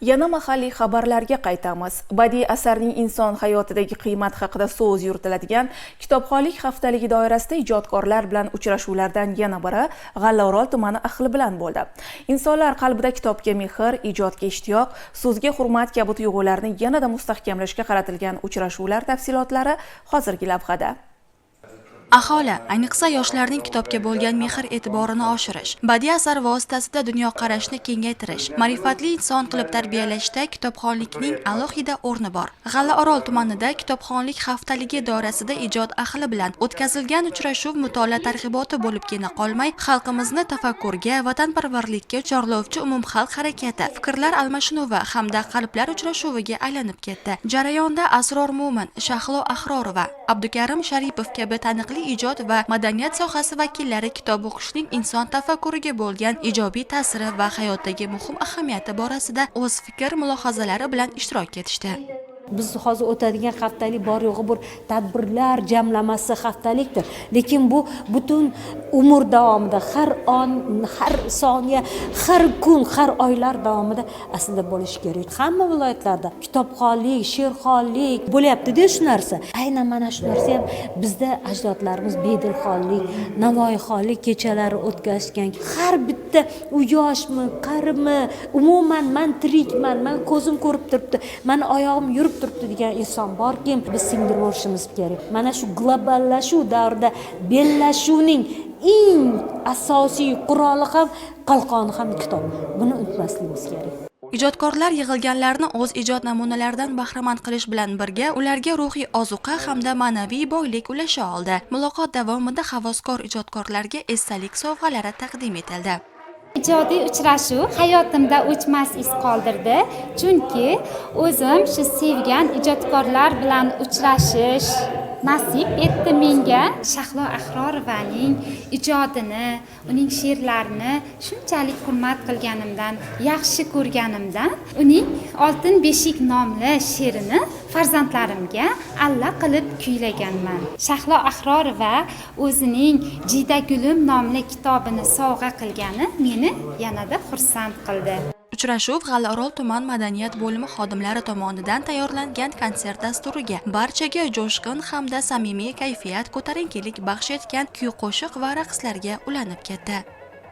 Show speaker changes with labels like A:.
A: Yana mahalliy xabarlarga qaytamiz. Badiiy asarning inson hayotidagi qiymat haqida so'z yuritiladigan kitobxonlik haftaligi doirasida ijodkorlar bilan uchrashuvlardan yana biri G'allaorol tumani ahli bilan bo'ldi. Insonlar qalbida kitobga mehr, ijodga ishtiyoq, so'zga hurmat kabi tuyg'ularni yanada mustahkamlashga qaratilgan uchrashuvlar tafsilotlari hozirgi lavhada.
B: Aholi, ayniqsa yoshlarning kitobga bo'lgan mehr-e'tiborini oshirish, badiiy asar vositasida dunyoqarashni kengaytirish, ma'rifatli inson qilib tarbiyalashda kitobxonlikning alohida o'rni bor. G'allaorol tumanida kitobxonlik haftaligi doirasida ijod ahli bilan o'tkazilgan uchrashuv mutolaa targ'iboti bo'libgina qolmay, xalqimizni tafakkurga, vatanparvarlikka chorlovchi umumxalq harakati, fikrlar almashinuvi hamda qalblar uchrashuviga aylanib ketdi. Jarayonda Asror Mo'min, Shahlo Ahrorova, Abdukarim Sharipov kabi taniqli ijod va madaniyat sohasi vakillari kitob o'qishning inson tafakkuriga bo'lgan ijobiy ta'siri va hayotdagi muhim ahamiyati borasida o'z fikr-mulohazalari bilan ishtirok etishdi.
C: Biz hozir o'tadigan haftalik bor yo'g'i bir tadbirlar jamlamasi haftalikdir. Lekin bu butun umr davomida, har on, har soniya, har kun, har oylar davomida aslida bo'lishi kerak. Hamma viloyatlarda kitobxonlik, she'rxonlik bo'lyapti-da shu narsa. Aynan mana shu narsa ham bizda ajdodlarimiz bedilxonlik, navoiyxonlik kechalari o'tkazgan. Har bitta u yoshmi, qarimi, umuman men tirikman, men ko'zim ko'rib turibdi, men oyog'im yurib turibdi degan inson borki, biz singdirib o'rishimiz kerak. Mana shu globallashuv davrida bellashuvning eng asosiy quroli ham, qalqoni ham kitob. Buni unutmasligimiz kerak.
B: Ijodkorlar yig'ilganlarni o'z ijod namunalaridan bahramand qilish bilan birga ularga ruhiy ozuqa hamda ma'naviy boylik ulasha oldi. Muloqot davomida havaskor ijodkorlarga esdalik sovg'alari taqdim etildi.
D: Ijodiy uchrashuv hayotimda o'chmas iz qoldirdi, chunki o'zim shu sevgan ijodkorlar bilan uchrashish nasib etdi menga. Shahlo Ahrorovaning ijodini, uning she'rlarini shunchalik hurmat qilganimdan, yaxshi ko'rganimdan, uning Oltin beshik nomli she'rini farzandlarimga alla qilib kuylaganman. Shahlo Ahrorova o'zining Jida gulim nomli kitobini sovg'a qilgani meni yanada xursand qildi.
B: Uchrashuv G'allaorol tuman madaniyat bo'limi xodimlari tomonidan tayyorlangan konsert dasturiga barchaga jo'shqin hamda samimiy kayfiyat, ko'tarinkilik baxsh etgan kuy-qo'shiq va raqslarga ulanib ketdi.